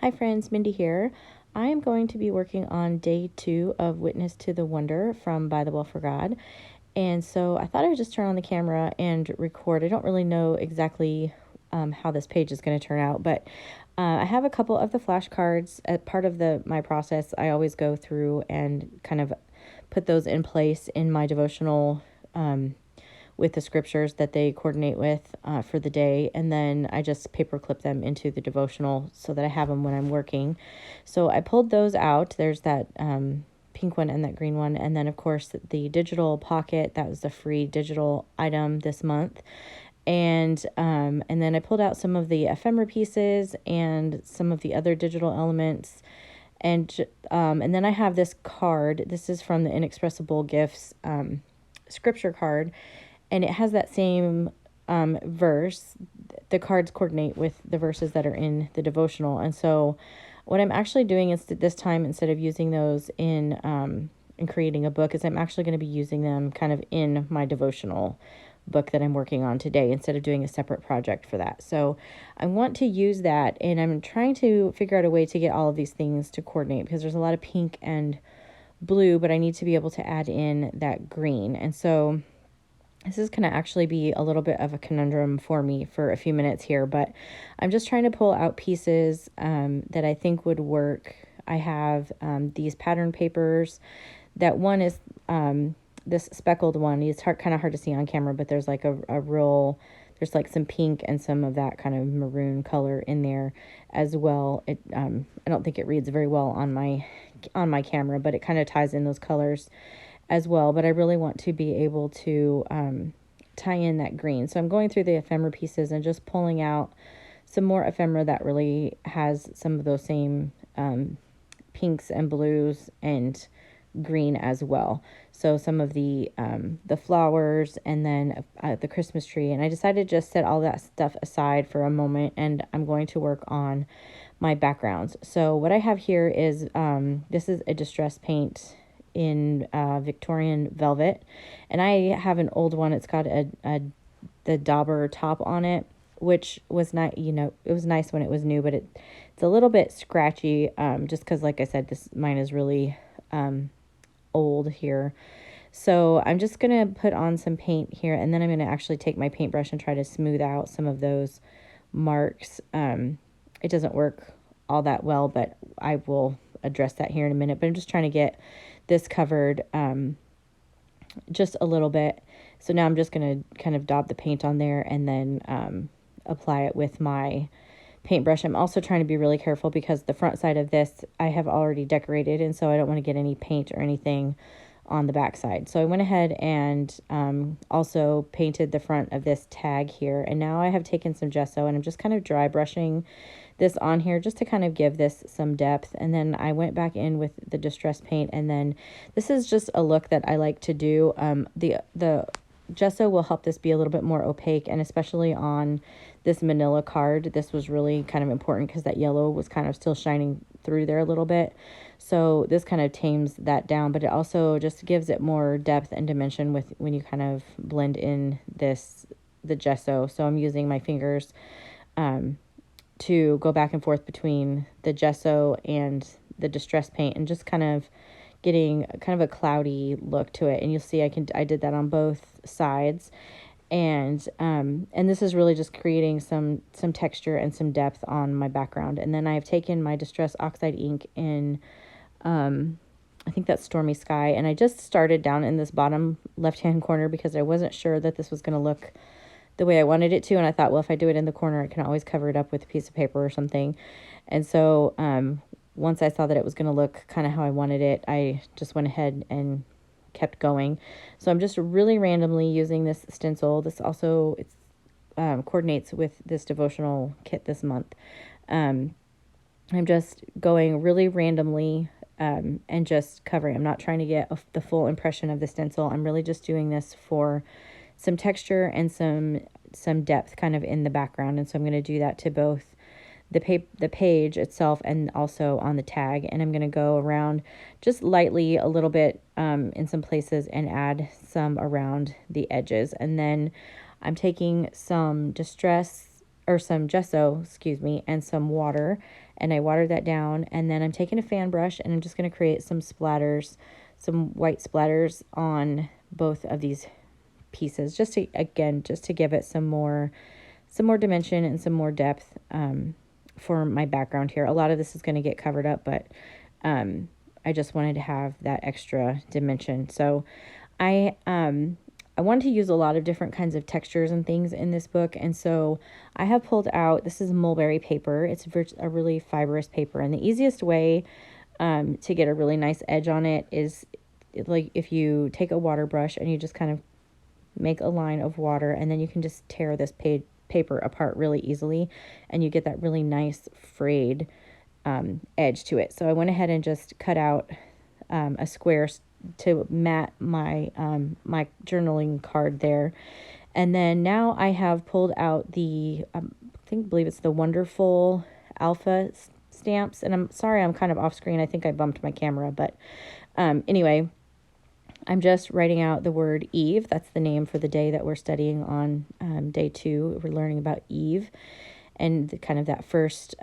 Hi friends, Mindy here. I am going to be working on day 2 of Witness to the Wonder from Bythewell4God. And so I thought I would just turn on the camera and record. I don't really know exactly how this page is going to turn out, but I have a couple of the flashcards. As part of my process, I always go through and kind of put those in place in my devotional with the scriptures that they coordinate with for the day. And then I just paper clip them into the devotional so that I have them when I'm working. So I pulled those out. There's that pink one and that green one. And then, of course, the digital pocket. That was the free digital item this month. And then I pulled out some of the ephemera pieces and some of the other digital elements. And then I have this card. This is from the Inexpressible Gifts scripture card. And it has that same verse. The cards coordinate with the verses that are in the devotional. And so what I'm actually doing is this time, instead of using those in creating a book, is I'm actually going to be using them kind of in my devotional book that I'm working on today, instead of doing a separate project for that. So I want to use that, and I'm trying to figure out a way to get all of these things to coordinate, because there's a lot of pink and blue, but I need to be able to add in that green. And so this is going to actually be a little bit of a conundrum for me for a few minutes here, but I'm just trying to pull out pieces that I think would work. I have these pattern papers. That one is this speckled one. It's kind of hard to see on camera, but there's like there's like some pink and some of that kind of maroon color in there as well. I don't think it reads very well on my camera, but it kind of ties in those colors as well. But I really want to be able to tie in that green. So I'm going through the ephemera pieces and just pulling out some more ephemera that really has some of those same pinks and blues and green as well. So some of the flowers, and then the Christmas tree. And I decided to just set all that stuff aside for a moment, and I'm going to work on my backgrounds. So what I have here is this is a distress paint in Victorian velvet, and I have an old one. It's got the dauber top on it, which was not, it was nice when it was new, but it's a little bit scratchy, just because, like I said, mine is really old here. So I'm just gonna put on some paint here, and then I'm gonna actually take my paintbrush and try to smooth out some of those marks. It doesn't work all that well, but I will address that here in a minute. But I'm just trying to get this covered just a little bit. So now I'm just going to kind of daub the paint on there, and then apply it with my paintbrush. I'm also trying to be really careful, because the front side of this I have already decorated, and so I don't want to get any paint or anything on the back side. So I went ahead and also painted the front of this tag here, and now I have taken some gesso, and I'm just kind of dry brushing this on here just to kind of give this some depth. And then I went back in with the distress paint, and then this is just a look that I like to do. The gesso will help this be a little bit more opaque, and especially on this manila card, this was really kind of important, because that yellow was kind of still shining through there a little bit. So this kind of tames that down, but it also just gives it more depth and dimension when you kind of blend in the gesso. So I'm using my fingers to go back and forth between the gesso and the distress paint, and just kind of getting kind of a cloudy look to it. And you'll see I did that on both sides. And this is really just creating some texture and some depth on my background. And then I've taken my Distress Oxide ink in, I think that's Stormy Sky. And I just started down in this bottom left-hand corner, because I wasn't sure that this was going to look the way I wanted it to. And I thought, well, if I do it in the corner, I can always cover it up with a piece of paper or something. And so once I saw that it was going to look kind of how I wanted it, I just went ahead and kept going. So I'm just really randomly using this stencil. This also coordinates with this devotional kit this month. I'm just going really randomly and just covering. I'm not trying to get the full impression of the stencil. I'm really just doing this for some texture and some depth kind of in the background. And so I'm going to do that to both the page itself and also on the tag. And I'm going to go around just lightly a little bit in some places and add some around the edges. And then I'm taking some gesso, and some water, and I watered that down. And then I'm taking a fan brush and I'm just going to create some splatters, some white splatters on both of these pieces, just to give it some more dimension and some more depth for my background here. A lot of this is going to get covered up, but I just wanted to have that extra dimension. So I wanted to use a lot of different kinds of textures and things in this book, and so I have pulled out, this is mulberry paper. It's a really fibrous paper, and the easiest way to get a really nice edge on it is like if you take a water brush and you just kind of make a line of water, and then you can just tear this paper apart really easily, and you get that really nice frayed edge to it. So I went ahead and just cut out a square to mat my my journaling card there. And then now I have pulled out the believe it's the Wonderful Alpha stamps, and I'm sorry I'm kind of off screen. I think I bumped my camera, but anyway, I'm just writing out the word Eve. That's the name for the day that we're studying on day 2. We're learning about Eve and kind of that first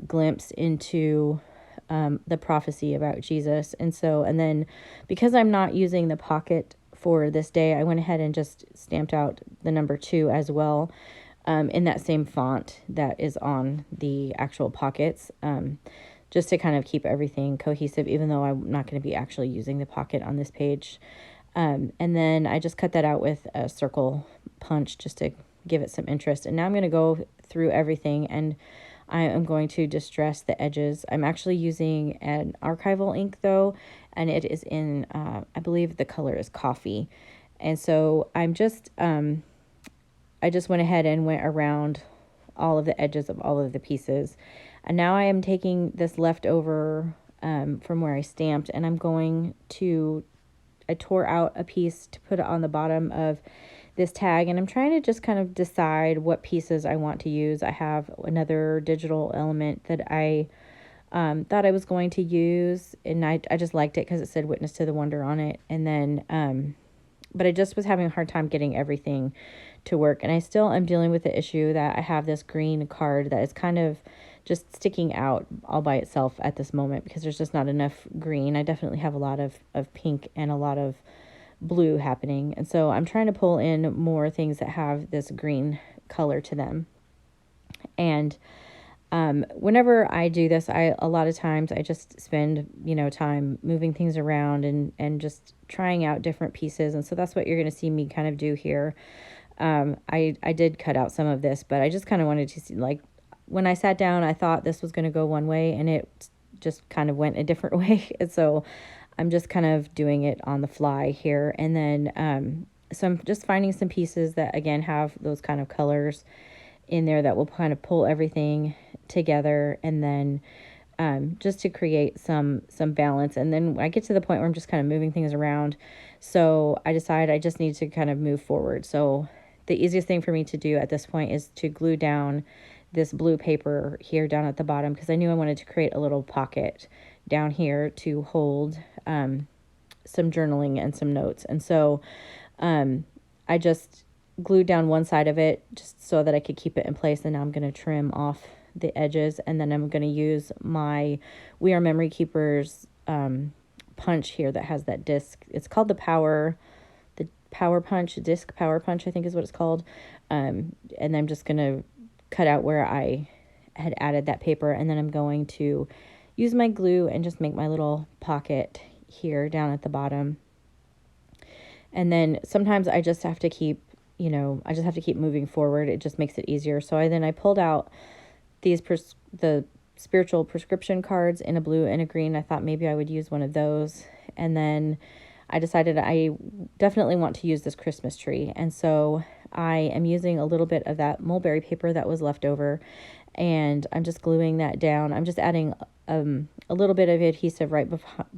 glimpse into the prophecy about Jesus. And then because I'm not using the pocket for this day, I went ahead and just stamped out the number 2 as well in that same font that is on the actual pockets, just to kind of keep everything cohesive, even though I'm not going to be actually using the pocket on this page. And then I just cut that out with a circle punch just to give it some interest. And now I'm going to go through everything, and I am going to distress the edges. I'm actually using an archival ink though, and it is in, I believe the color is coffee. And so I just went ahead and went around all of the edges of all of the pieces. And now I am taking this leftover from where I stamped, and I tore out a piece to put it on the bottom of this tag, and I'm trying to just kind of decide what pieces I want to use. I have another digital element that I thought I was going to use, and I just liked it because it said Witness to the Wonder on it. And then, but I just was having a hard time getting everything to work, and I still am dealing with the issue that I have this green card that is kind of just sticking out all by itself at this moment because there's just not enough green. I definitely have a lot of pink and a lot of blue happening. And so I'm trying to pull in more things that have this green color to them. And whenever I do this, a lot of times I just spend, time moving things around and just trying out different pieces. And so that's what you're going to see me kind of do here. I did cut out some of this, but I just kind of wanted to see, like, when I sat down, I thought this was going to go one way, and it just kind of went a different way. And so I'm just kind of doing it on the fly here. And then so I'm just finding some pieces that, again, have those kind of colors in there that will kind of pull everything together, and then just to create some balance. And then I get to the point where I'm just kind of moving things around. So I decide I just need to kind of move forward. So the easiest thing for me to do at this point is to glue down this blue paper here down at the bottom, because I knew I wanted to create a little pocket down here to hold some journaling and some notes. And so I just glued down one side of it just so that I could keep it in place. And now I'm going to trim off the edges, and then I'm going to use my We Are Memory Keepers punch here that has that disc. It's called the power punch, disc power punch, I think is what it's called. And I'm just going to cut out where I had added that paper, and then I'm going to use my glue and just make my little pocket here down at the bottom. And then sometimes I just have to keep, moving forward. It just makes it easier. So I pulled out the spiritual prescription cards in a blue and a green. I thought maybe I would use one of those. And then I decided I definitely want to use this Christmas tree. And so I am using a little bit of that mulberry paper that was left over, and I'm just gluing that down. I'm just adding a little bit of adhesive right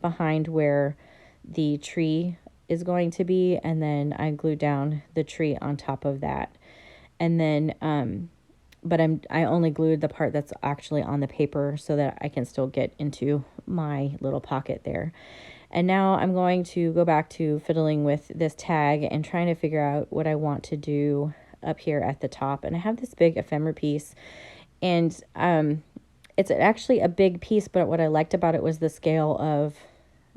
behind where the tree is going to be, and then I glue down the tree on top of that. And then but I only glued the part that's actually on the paper so that I can still get into my little pocket there. And now I'm going to go back to fiddling with this tag and trying to figure out what I want to do up here at the top. And I have this big ephemera piece, and it's actually a big piece, but what I liked about it was the scale of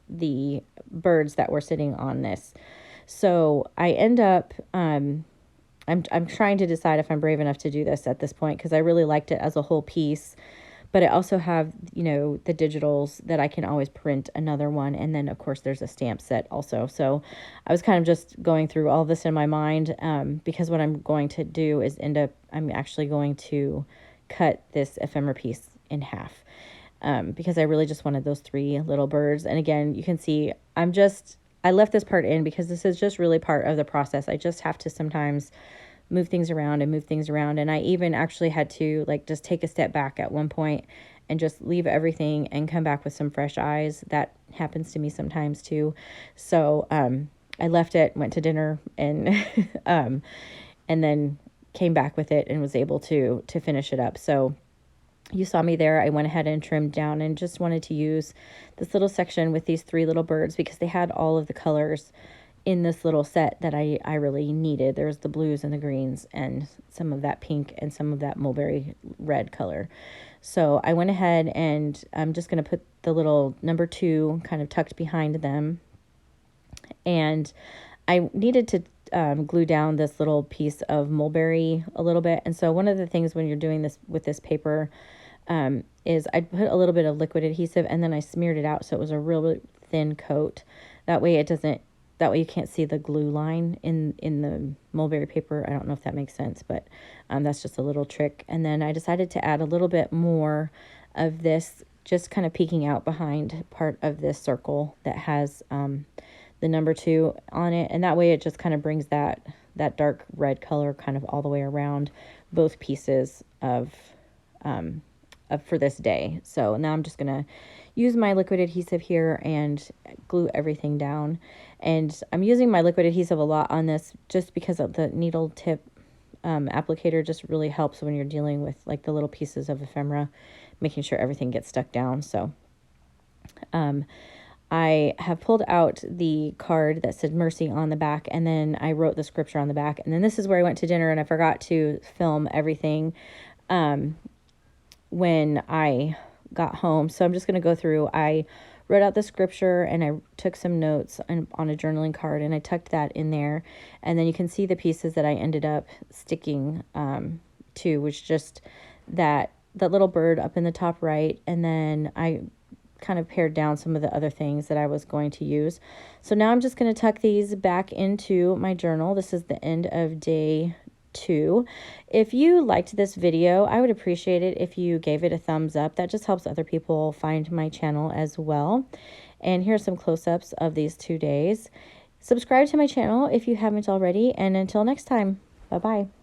the birds that were sitting on this. So I end up, I'm trying to decide if I'm brave enough to do this at this point, because I really liked it as a whole piece. But I also have, the digitals that I can always print another one. And then, of course, there's a stamp set also. So I was kind of just going through all this in my mind, because what I'm going to do is I'm actually going to cut this ephemera piece in half, because I really just wanted those 3 little birds. And again, you can see I left this part in because this is just really part of the process. I just have to sometimes move things around. And I even actually had to just take a step back at one point and just leave everything and come back with some fresh eyes. That happens to me sometimes too. So I left it, went to dinner, and and then came back with it and was able to finish it up. So you saw me there. I went ahead and trimmed down and just wanted to use this little section with these 3 little birds because they had all of the colors in this little set that I really needed. There's the blues and the greens and some of that pink and some of that mulberry red color. So I went ahead and I'm just going to put the little number 2 kind of tucked behind them. And I needed to glue down this little piece of mulberry a little bit. And so one of the things when you're doing this with this paper is I put a little bit of liquid adhesive and then I smeared it out so it was a really thin coat. That way you can't see the glue line in the mulberry paper. I don't know if that makes sense, but that's just a little trick. And then I decided to add a little bit more of this, just kind of peeking out behind part of this circle that has the number 2 on it. And that way it just kind of brings that dark red color kind of all the way around both pieces of for this day. So now I'm just going to use my liquid adhesive here and glue everything down. And I'm using my liquid adhesive a lot on this just because of the needle tip applicator just really helps when you're dealing with the little pieces of ephemera, making sure everything gets stuck down. So I have pulled out the card that said mercy on the back, and then I wrote the scripture on the back. And then this is where I went to dinner and I forgot to film everything when I got home. So I'm just going to go through. I wrote out the scripture and I took some notes on a journaling card and I tucked that in there. And then you can see the pieces that I ended up sticking to, which just that little bird up in the top right. And then I kind of pared down some of the other things that I was going to use. So now I'm just going to tuck these back into my journal. This is the end of day 2. If you liked this video, I would appreciate it if you gave it a thumbs up. That just helps other people find my channel as well. And here's some close-ups of these 2 days. Subscribe to my channel if you haven't already, and until next time, bye-bye.